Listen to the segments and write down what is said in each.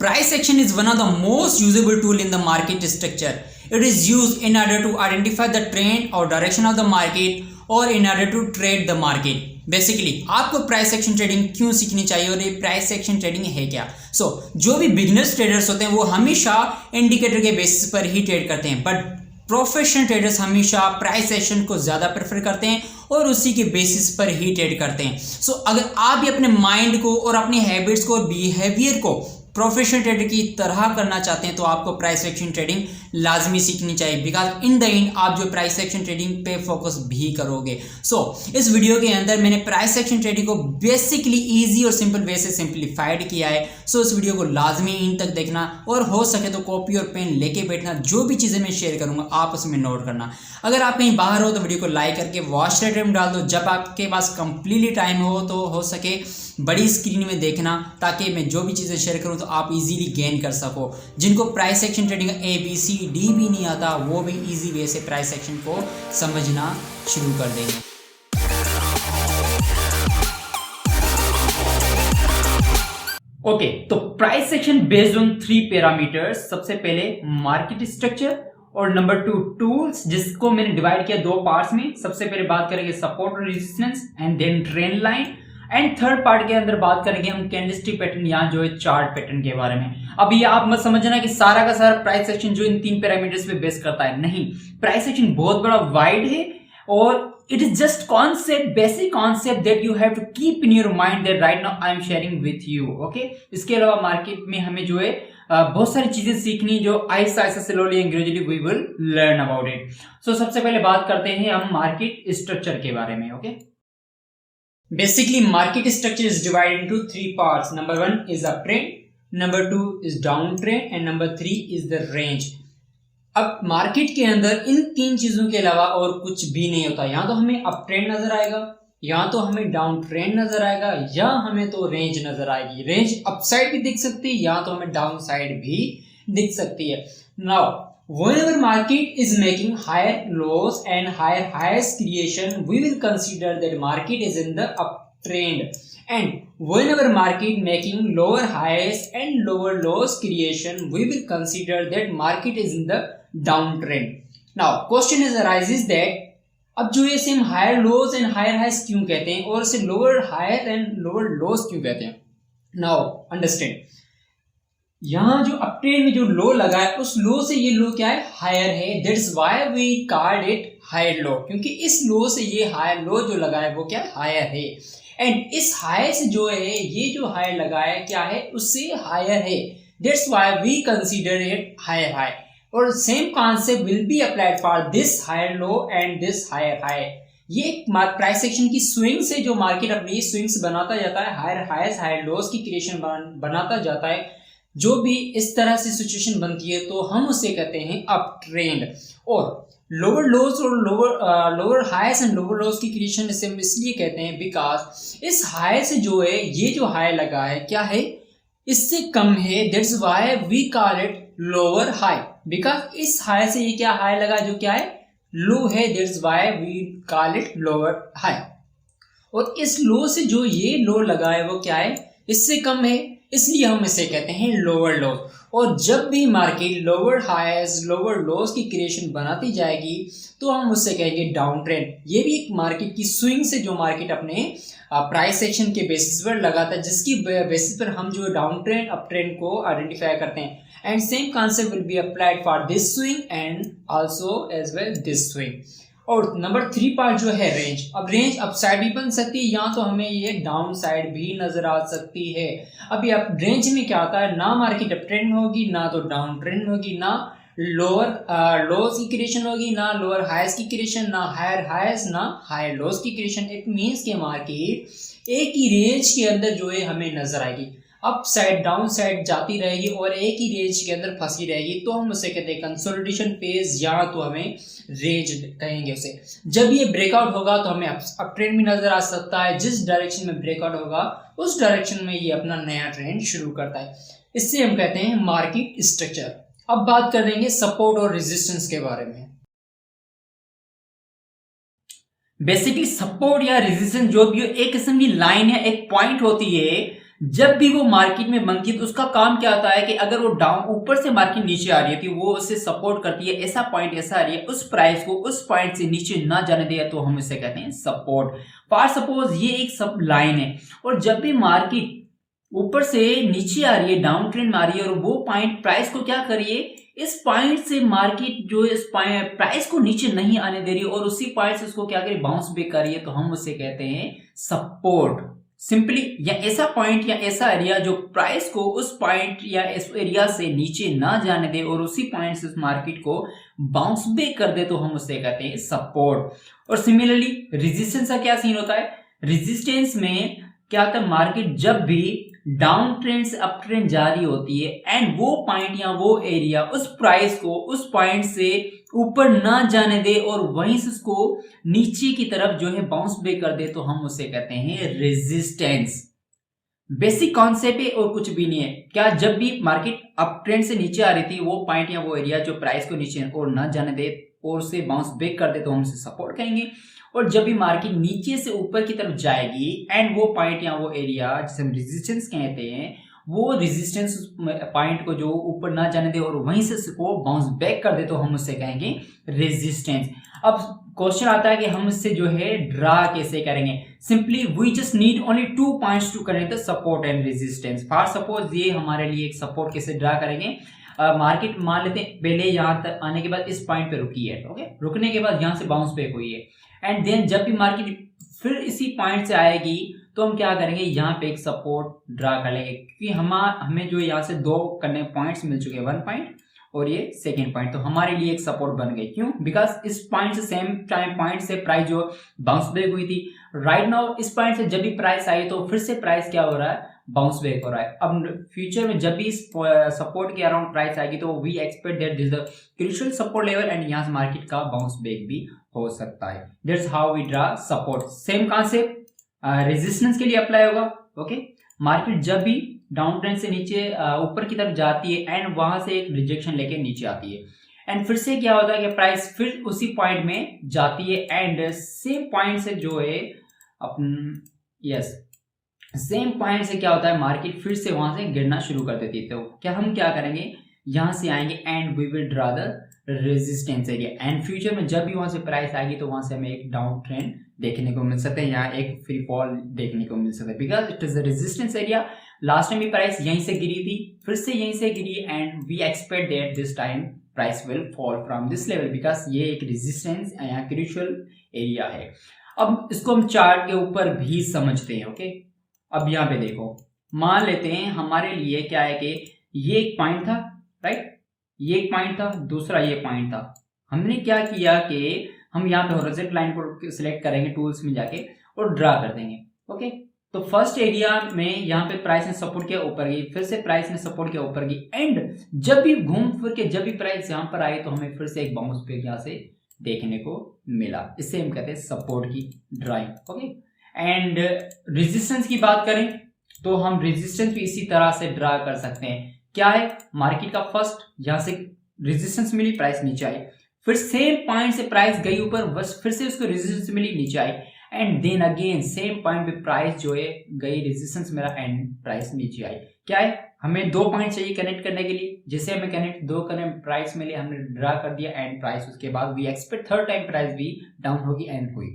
Price action is one of the most usable tool in the market structure. It is used in order to identify the trend or direction of the market or in order to trade the market. Basically आपको price action trading क्यों सीखनी चाहिए और ये price action trading है क्या? जो भी बिगिनर्स ट्रेडर्स होते हैं वो हमेशा इंडिकेटर के बेसिस पर ही ट्रेड करते हैं, बट प्रोफेशनल ट्रेडर्स हमेशा प्राइस एक्शन को ज़्यादा प्रेफर करते हैं और उसी के बेसिस पर ही ट्रेड करते हैं. अगर आप भी अपने माइंड को और अपनी हैबिट्स को और बिहेवियर को प्रोफेशनल ट्रेडर की तरह करना चाहते हैं तो आपको प्राइस एक्शन ट्रेडिंग लाजमी सीखनी चाहिए, बिकॉज इन द एंड आप जो प्राइस एक्शन ट्रेडिंग पे फोकस भी करोगे. इस वीडियो के अंदर मैंने प्राइस एक्शन ट्रेडिंग को बेसिकली इजी और सिंपल वे से सिंप्लीफाइड किया है. इस वीडियो को लाजमी इन तक देखना और हो सके तो कॉपी और पेन लेके बैठना. जो भी चीज़ें मैं शेयर करूंगा आप उसमें नोट करना. अगर आप कहीं बाहर हो तो वीडियो को लाइक करके वॉच लेटर में डाल दो. जब आपके पास कंप्लीटली टाइम हो सके बड़ी स्क्रीन में देखना, ताकि मैं जो भी चीज़ें शेयर करूं तो आप इजीली गेन कर सको. जिनको प्राइस एक्शन ट्रेडिंग का ABCD भी नहीं आता वो भी इजी वे से प्राइस एक्शन को समझना शुरू कर देंगे. ओके, तो price action based on 3 parameters. सबसे पहले मार्केट स्ट्रक्चर और नंबर 2 टूल्स, जिसको मैंने डिवाइड किया 2 पार्ट्स में. सबसे पहले बात करेंगे सपोर्ट और resistance and then trend line, and third part के अंदर बात करेंगे हम कैंडलस्टिक पैटर्न या जो है चार्ट पैटर्न के बारे में. अब ये आप मत समझना कि सारा का सारा प्राइस एक्शन जो इन 3 पैरामीटर्स पे बेस करता है. नहीं, प्राइस एक्शन बहुत बड़ा वाइड है और it is just concept, basic concept that you have to keep in your mind that right now I am sharing with you. Okay, इसके अलावा मार्केट में हमें जो है बहुत सारी चीजें सीखनी जो आहिस्ता आहिस्ता slowly and gradually we will learn about it. सबसे पहले बात करते हैं हम मार्केट स्ट्रक्चर के बारे में. Okay, basically market structure is divided into 3 parts. Number 1 is uptrend, number 2 is downtrend and number 3 is the range. अब मार्केट के अंदर इन 3 चीजों के अलावा और कुछ भी नहीं होता. या तो हमें अप ट्रेंड नजर आएगा, या तो हमें डाउन ट्रेंड नजर आएगा, या हमें तो रेंज नजर आएगी. रेंज अपसाइड भी दिख सकती है या तो हमें डाउन साइड भी दिख सकती है. Now whenever market is making higher lows and higher highs creation, we will consider that market is in the uptrend, and whenever market making lower highs and lower lows creation, we will consider that market is in the downtrend. Now question is arises that अब जो ये same higher lows and higher highs क्यों कहते हैं और इसे lower higher and lower lows क्यों कहते हैं? नाउ अंडरस्टैंड, यहाँ जो अपट्रेंड में जो लो लगा है उस लो से ये लो क्या है? हायर है. That's why we called it higher low, क्योंकि इस लो से ये हायर लो जो लगा है वो क्या है? हायर है. एंड इस हायर से जो है ये जो हायर लगा है क्या है? उससे हायर है. That's why we consider it higher high. और same concept will be applied for this higher low and this higher high. ये प्राइस एक्शन की स्विंग से जो मार्केट अपनी स्विंग्स बनाता जाता है, हायर हाइज हायर लोज की क्रिएशन बनाता जाता है. जो भी इस तरह से सिचुएशन बनती है तो हम उसे कहते हैं अप ट्रेंड. और लोअर लोज और लोअर हाइस एंड लोअर लोज की क्रिएशन इसे हम इसलिए कहते हैं बिकॉज इस हाई से जो है ये जो हाई लगा है क्या है? इससे कम है. That's why we call it lower high, because इस हाई से ये क्या हाई लगा जो क्या है? लो है. That's why we call it lower high. और इस लो से जो ये लो लगा है वो क्या है? इससे कम है, इसलिए हम इसे कहते हैं लोअर लोज. और जब भी market lower highs lower lows की क्रिएशन बनाती जाएगी तो हम उससे कहेंगे डाउन ट्रेंड. ये भी एक मार्केट की स्विंग से जो मार्केट अपने प्राइस एक्शन के बेसिस पर लगाता है, जिसकी बेसिस पर हम जो डाउन ट्रेंड अप ट्रेंड को आइडेंटिफाई करते हैं. And same concept will be applied for this swing and also as well this swing. और नंबर 3 पार्ट जो है रेंज. अब रेंज अप साइड भी बन सकती है या तो हमें ये डाउन साइड भी नजर आ सकती है. अभी अब रेंज में क्या होता है? ना मार्केट अप ट्रेंड होगी, ना तो डाउन ट्रेंड होगी, ना लोअर लोज की क्रिएशन होगी, ना लोअर हाइज की क्रिएशन, ना हायर हाइज ना हायर लोज की क्रिएशन. इट मीन्स के मार्केट एक ही रेंज के अंदर जो है हमें नजर आएगी. अप साइड डाउन साइड जाती रहेगी और एक ही रेंज के अंदर फंसी रहेगी, तो हम उसे कहते हैं कंसोलिडेशन फेज या तो हमें रेंज कहेंगे उसे. जब ये ब्रेकआउट होगा तो हमें अप ट्रेंड भी नजर आ सकता है. जिस डायरेक्शन में ब्रेकआउट होगा उस डायरेक्शन में ये अपना नया ट्रेंड शुरू करता है. इससे हम कहते हैं मार्केट स्ट्रक्चर. अब बात करेंगे सपोर्ट और रेजिस्टेंस के बारे में. बेसिकली सपोर्ट या रेजिस्टेंस जो भी एक किस्म की लाइन है, एक पॉइंट होती है जब भी वो मार्केट में बनती है तो उसका काम क्या होता है कि अगर वो डाउन ऊपर से मार्केट नीचे आ रही है तो वो उसे सपोर्ट करती है, ऐसा पॉइंट ऐसा आ रही है उस प्राइस को उस पॉइंट से नीचे ना जाने दे, तो हम इसे कहते हैं सपोर्ट। फॉर सपोज ये एक सब लाइन है और जब भी मार्केट ऊपर से नीचे आ रही है, डाउन ट्रेंड में आ रही है और वो पॉइंट प्राइस को क्या करिए, इस पॉइंट से मार्केट जो इस प्राइस को नीचे नहीं आने दे रही है और उसी पॉइंट से उसको क्या करिए, बाउंस बैक कर रही है, तो हम उसे कहते हैं सपोर्ट। सिंपली या ऐसा पॉइंट या ऐसा एरिया जो प्राइस को उस पॉइंट या इस एरिया से नीचे ना जाने दे और उसी पॉइंट से उस मार्केट को बाउंस बैक कर दे, तो हम उसे कहते हैं सपोर्ट। और सिमिलरली रेजिस्टेंस का क्या सीन होता है, रेजिस्टेंस में क्या होता है, मार्केट जब भी डाउन ट्रेंड से अप ट्रेंड जारी होती है एंड वो पॉइंट या वो एरिया उस प्राइस को उस पॉइंट से ऊपर ना जाने दे और वहीं से उसको नीचे की तरफ जो है बाउंस बैक कर दे, तो हम उसे कहते हैं रेजिस्टेंस। बेसिक कॉन्सेप्ट है और कुछ भी नहीं है। क्या जब भी मार्केट अप ट्रेंड से नीचे आ रही थी, वो पॉइंट या वो एरिया जो प्राइस को नीचे और ना जाने दे और उसे बाउंस बैक कर दे, तो हम उसे सपोर्ट कहेंगे। और जब भी मार्केट नीचे से ऊपर की तरफ जाएगी एंड वो पॉइंट या वो एरिया जिसे हम रेजिस्टेंस कहते हैं, वो रेजिस्टेंस पॉइंट को जो ऊपर ना जाने दे और वहीं से उसको बाउंस बैक कर दे, तो हम उससे कहेंगे रेजिस्टेंस। अब क्वेश्चन आता है कि हम इससे जो है ड्रा कैसे करेंगे। Simply we just need only 2 points to connect the support and resistance. For suppose ये हमारे लिए एक सपोर्ट कैसे ड्रा करेंगे, मार्केट मान लेते हैं पहले यहां तक आने के बाद इस पॉइंट पे रुकी है, ओके, रुकने के बाद यहां से बाउंस बैक हुई है एंड देन जब भी मार्केट फिर इसी पॉइंट से आएगी, तो हम क्या करेंगे, यहाँ पे एक सपोर्ट ड्रा कर लेंगे, क्योंकि हमें जो यहाँ से दो करने पॉइंट्स मिल चुके हैं, 1 पॉइंट और ये सेकेंड पॉइंट, तो हमारे लिए एक सपोर्ट बन गई। क्यों, बिकॉज इस पॉइंट से सेम टाइम पॉइंट से प्राइस जो बाउंस बैक हुई थी, राइट नाउ इस पॉइंट से जब भी प्राइस आई तो फिर से प्राइस क्या हो रहा है, बाउंस बैक हो रहा है। अब फ्यूचर में जब भी इस सपोर्ट के अराउंड प्राइस आएगी, तो we expect that this the crucial support level and यहाँ से मार्केट का बाउंस बैक भी हो सकता है। That's how we draw support. Same concept resistance के लिए अप्लाई होगा। ओके, मार्केट जब भी डाउन ट्रेंड से नीचे ऊपर की तरफ जाती है एंड वहां से एक रिजेक्शन लेके नीचे आती है एंड फिर से क्या होता है कि प्राइस फिर उसी पॉइंट में जाती है एंड सेम पॉइंट से जो है सेम पॉइंट से क्या होता है, मार्केट फिर से वहां से गिरना शुरू कर देती है। तो क्या हम क्या करेंगे, यहां से आएंगे and we will draw the resistance area and future में जब भी वहां से प्राइस आएगी तो वहां से हमें एक डाउन ट्रेंड देखने को मिल सकता है, यहाँ एक फ्री फॉल देखने को मिल सकता है, because it is the resistance area. Last time भी प्राइस यहीं से गिरी थी, फिर से यहीं से गिरी and we expect that this time price will fall from this level, because ये एक रेजिस्टेंस यहाँ क्रूशियल एरिया है। अब इसको हम चार्ट के ऊपर भी समझते हैं। ओके, अब यहाँ पे देखो, मान लेते हैं हमारे लिए क्या है कि ये एक पॉइंट था, राइट, ये एक पॉइंट था, दूसरा ये पॉइंट था। हमने क्या किया कि हम यहाँ पे हॉरिजॉन्टल लाइन को सिलेक्ट करेंगे टूल्स में जाके और ड्रा कर देंगे। ओके, तो फर्स्ट एरिया में यहाँ पे प्राइस ने सपोर्ट किया, ऊपर गई, फिर से प्राइस ने सपोर्ट किया, ऊपर गई एंड जब भी घूम फिर के जब भी प्राइस यहाँ पर आई तो हमें फिर से एक बाउंस बैक यहाँ से देखने को मिला। इसे हम कहते हैं सपोर्ट की ड्राइंग। ओके, एंड रेजिस्टेंस की बात करें तो हम रेजिस्टेंस भी इसी तरह से ड्रा कर सकते हैं। क्या है, मार्केट का फर्स्ट यहां से रेजिस्टेंस मिली, प्राइस नीचे आई, फिर सेम पॉइंट से प्राइस गई ऊपर, बस फिर से उसको रेजिस्टेंस मिली, नीचे आई and then again same point पे प्राइस जो है गई, रेजिस्टेंस मेरा एंड प्राइस नीचे आई। क्या है, हमें 2 पॉइंट चाहिए कनेक्ट करने के लिए, जैसे हमें कनेक्ट 2 करने प्राइस मिले, हमने ड्रा कर दिया एंड प्राइस, उसके बाद we expect third time price भी डाउन होगी एंड हुई।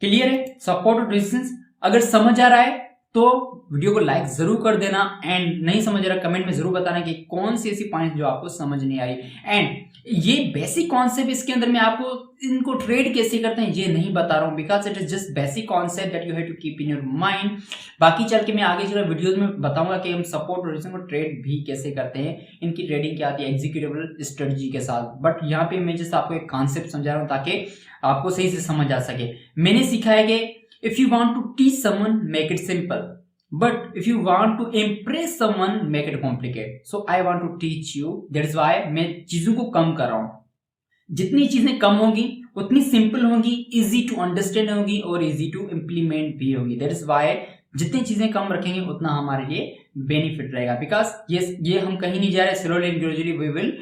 क्लियर है सपोर्ट और रेजिस्टेंस? अगर समझ आ रहा है तो वीडियो को लाइक जरूर कर देना एंड नहीं समझ रहा कमेंट में जरूर बताना कि कौन सी ऐसी पॉइंट जो आपको समझ नहीं आ रही। एंड ये बेसिक कॉन्सेप्ट, इसके अंदर मैं आपको इनको ट्रेड कैसे करते हैं ये नहीं बता रहा हूं, because it is just basic concept that you have to keep in your mind. बाकी चल के मैं आगे चल वीडियोज में बताऊंगा कि हम सपोर्ट और रेजिस्टेंस को ट्रेड भी कैसे करते हैं, इनकी ट्रेडिंग क्या आती है एग्जीक्यूटिबल स्ट्रेटजी के साथ। बट यहाँ पे मैं जस्ट आपको एक कॉन्सेप्ट समझा रहा हूँ ताकि आपको सही से समझ आ सके। मैंने सीखा है कि if you want to teach someone make it simple, but if you want to impress someone make it complicated, so I want to teach you, that is why मैं चीजों को कम कर रहा हूं। जितनी चीजें कम होंगी उतनी सिंपल होंगी, इजी टू अंडरस्टैंड होंगी और इजी टू इम्प्लीमेंट भी होंगी। दैट इज वाई जितनी चीजें कम रखेंगे उतना हमारे लिए बेनिफिट रहेगा, बिकॉज ये हम कहीं नहीं जा रहे, slowly and gradually we will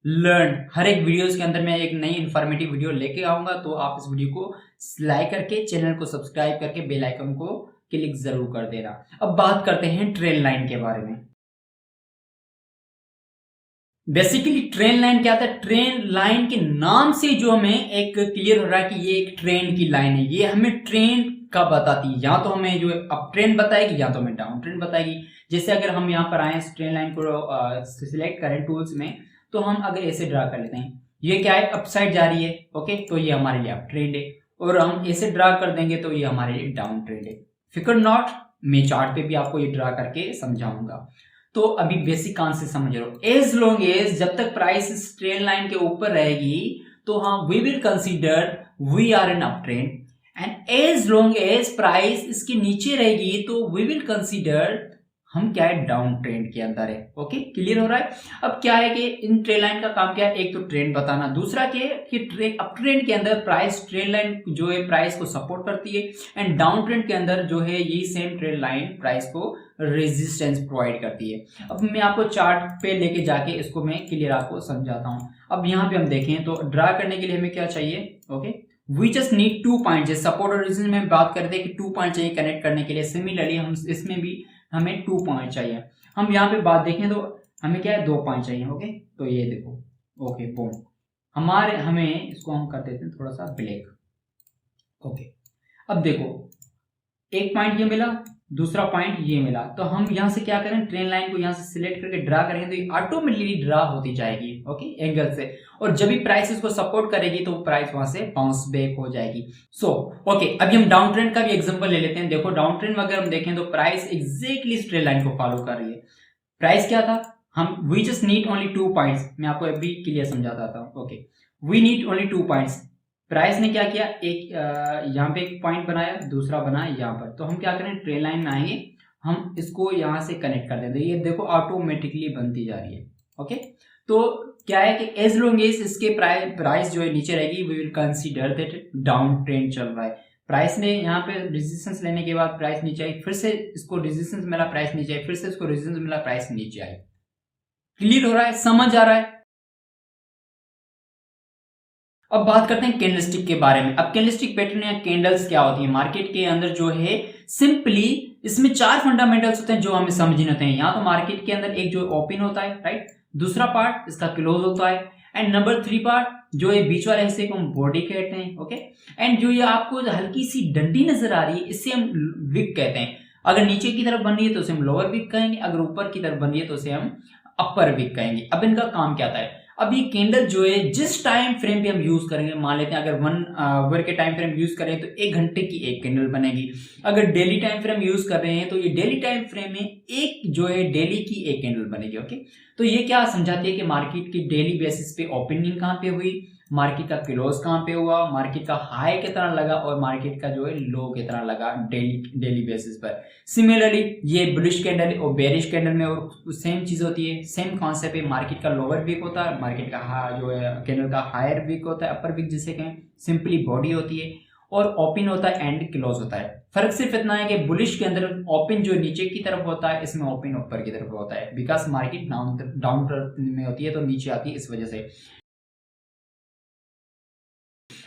learn. हर एक वीडियोस के अंदर मैं एक नई इन्फॉर्मेटिव वीडियो लेके आऊंगा, तो आप इस वीडियो को लाइक करके चैनल को सब्सक्राइब करके बेल आइकन को क्लिक जरूर कर देना। अब बात करते हैं ट्रेंड लाइन के बारे में। बेसिकली ट्रेंड लाइन क्या था? ट्रेंड लाइन के नाम से जो हमें एक क्लियर हो रहा है कि ये एक ट्रेंड की लाइन है, ये हमें ट्रेंड का बताती है, या तो हमें जो अप ट्रेंड बताएगी या तो हमें डाउन ट्रेंड बताएगी। जैसे अगर हम यहाँ पर आए ट्रेंड लाइन को सिलेक्ट करें टूल्स में, तो हम अगर ऐसे ड्रा कर लेते हैं, ये क्या है, अप साइड जा रही है, ओके, तो ये हमारे लिए अप ट्रेंड है। और हम ऐसे ड्रा कर देंगे तो ये हमारे लिए डाउन ट्रेंड है। फिकर नॉट, मैं चार्ट पे भी आपको ये ड्रा करके समझाऊंगा। तो अभी बेसिक कॉन्सेप्ट समझ लो। एज लॉन्ग एज, जब तक प्राइस इस ट्रेंड लाइन के ऊपर रहेगी तो हम we will consider we are in up trend, and as long as price इसके नीचे रहेगी तो वी विल कंसीडर हम क्या है, डाउन ट्रेंड के अंदर है। ओके, क्लियर हो रहा है? अब क्या है कि इन ट्रेंड लाइन का काम क्या है, एक तो ट्रेंड बताना, दूसरा क्या है कि अप ट्रेंड के अंदर प्राइस ट्रेंड लाइन जो है प्राइस को सपोर्ट करती है, एंड डाउन ट्रेंड के अंदर जो है यही सेम ट्रेंड लाइन प्राइस को रेजिस्टेंस प्रोवाइड करती है। अब मैं आपको चार्ट पे लेके जाके इसको मैं क्लियर आपको समझाता हूं। अब यहाँ पे हम देखें तो ड्रा करने के लिए हमें क्या चाहिए, okay, we just need 2 point. Support और रेजिस्टेंस में बात करते हैं कि 2 पॉइंट चाहिए कनेक्ट करने के लिए, सिमिलरली हम इसमें भी हमें 2 पॉइंट चाहिए। हम यहाँ पे बात देखें तो हमें क्या है, 2 पॉइंट चाहिए। ओके, तो ये देखो, ओके, बूम, हमें इसको हम कर देते हैं थोड़ा सा ब्लैक। ओके, अब देखो, एक पॉइंट ये मिला, दूसरा पॉइंट ये मिला, तो हम यहां से क्या करें, ट्रेन लाइन को यहां से सिलेक्ट करके ड्रा करेंगे तो ये ऑटोमेटिकली ड्रा होती जाएगी, ओके, एंगल से। और जब भी प्राइस इसको सपोर्ट करेगी तो प्राइस वहां से बाउंस बैक हो जाएगी। सो ओके, अभी हम डाउन ट्रेंड का भी एग्जांपल ले लेते हैं। देखो, डाउन ट्रेंड में अगर हम देखें तो प्राइस एग्जैक्टली इस ट्रेन लाइन को फॉलो कर रही है। प्राइस क्या था, हम we just need only 2 points. मैं आपको अभी क्लियर समझाता था। Okay, we need only 2 points. Price ने क्या किया, एक यहाँ पे एक पॉइंट बनाया, दूसरा बनाया यहाँ पर, तो हम क्या करें, ट्रेन लाइन में आएंगे, हम इसको यहाँ से कनेक्ट कर देते हैं। ये देखो ऑटोमेटिकली बनती जा रही है। ओके, तो क्या है कि एज लॉन्ग एज इसके प्राइस जो है नीचे रहेगी, we will consider that down trend चल रहा है। प्राइस ने यहाँ पे रेजिस्टेंस लेने के बाद प्राइस नीचे आई, फिर से इसको रेजिस्टेंस मिला, प्राइस नीचे आई, फिर से इसको रेजिस्टेंस मिला, प्राइस नीचे आई। क्लियर हो रहा है, समझ आ रहा है? अब बात करते हैं कैंडलस्टिक के बारे में। अब कैंडलस्टिक पैटर्न या कैंडल्स क्या होती है मार्केट के अंदर, जो है सिंपली इसमें 4 फंडामेंटल्स होते हैं जो हमें समझने होते हैं। या तो मार्केट के अंदर एक जो ओपन होता है, राइट, दूसरा पार्ट इसका क्लोज होता है, एंड नंबर 3 पार्ट जो है बीच वाले हिस्से को हम बॉडी कहते हैं। ओके, एंड जो ये आपको हल्की सी डंडी नजर आ रही है, इससे हम विक कहते हैं। अगर नीचे की तरफ बन रही है तो उसे हम लोअर विक कहेंगे, अगर ऊपर की तरफ बन रही है तो उसे हम अपर विक कहेंगे। अब इनका काम क्या है, अब ये कैंडल जो है जिस टाइम फ्रेम पे हम यूज करेंगे, मान लेते हैं अगर 1 आवर के टाइम फ्रेम यूज करें तो 1 घंटे की एक कैंडल बनेगी। अगर डेली टाइम फ्रेम यूज कर रहे हैं तो ये डेली टाइम फ्रेम में एक जो है डेली की एक कैंडल बनेगी। ओके, तो ये क्या समझाती है कि मार्केट की डेली बेसिस पे ओपनिंग कहाँ पे हुई, मार्केट का क्लोज कहाँ पे हुआ, मार्केट का हाई कितना लगा और मार्केट का जो है लो कितना लगा डेली बेसिस पर। सिमिलरली ये बुलिश कैंडल और बेरिश कैंडल में और सेम चीज होती है, सेम कॉन्सेप्ट है। मार्केट का लोअर वीक होता है, मार्केट का जो है कैंडल का हायर वीक होता है, अपर वीक जिसे कहें, सिंपली बॉडी होती है, और ओपन होता है एंड क्लोज होता है। फर्क सिर्फ इतना है कि बुलिश के अंदर ओपन जो नीचे की तरफ होता है, इसमें ओपन ऊपर की तरफ होता है, बिकॉज मार्केट डाउन में होती है तो नीचे आती है, इस वजह से।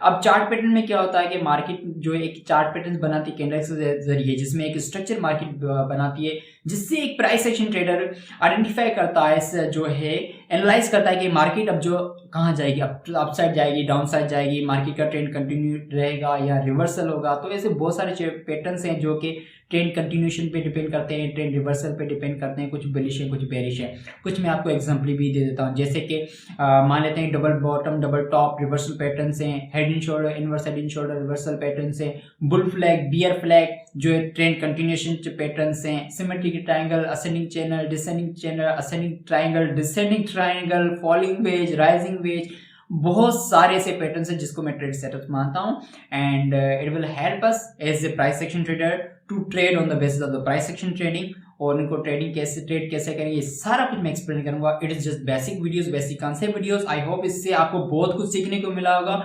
अब चार्ट पैटर्न में क्या होता है कि मार्केट जो है एक चार्ट पैटर्न बनाती है कैंडल्स के जरिए, जिसमें एक स्ट्रक्चर मार्केट बनाती है, जिससे एक प्राइस एक्शन ट्रेडर आइडेंटिफाई करता है, जो है एनालाइज करता है कि मार्केट अब जो कहाँ जाएगी, अप साइड जाएगी, डाउन साइड जाएगी, मार्केट का ट्रेंड कंटिन्यू रहेगा या रिवर्सल होगा। तो ऐसे बहुत सारे पैटर्न्स हैं जो कि ट्रेंड कंटिन्यूशन पे डिपेंड करते हैं, ट्रेंड रिवर्सल पे डिपेंड करते हैं, कुछ बुलिश है कुछ बेरिश है। कुछ मैं आपको एग्जांपल भी दे देता हूँ, जैसे कि मान लेते हैं double bottom double top reversal patterns हैं, head and shoulder inverse head and shoulder reversal patterns हैं, बुल फ्लैग बियर फ्लैग जो है ट्रेंड कंटिन्यूशन पैटर्न्स हैं, symmetric triangle, ascending channel, descending channel, ascending triangle, descending triangle, falling wedge, rising wedge, बहुत सारे ऐसे patterns हैं जिसको मैं ट्रेड सेटअप मानता हूं, and it will help us as a price action trader to trade on the basis of the price action trading. और इनको ट्रेड कैसे करें, ये सारा कुछ मैं एक्सप्लेन करूंगा। It is just basic videos, basic concept videos. I hope इससे आपको बहुत कुछ सीखने को मिला होगा।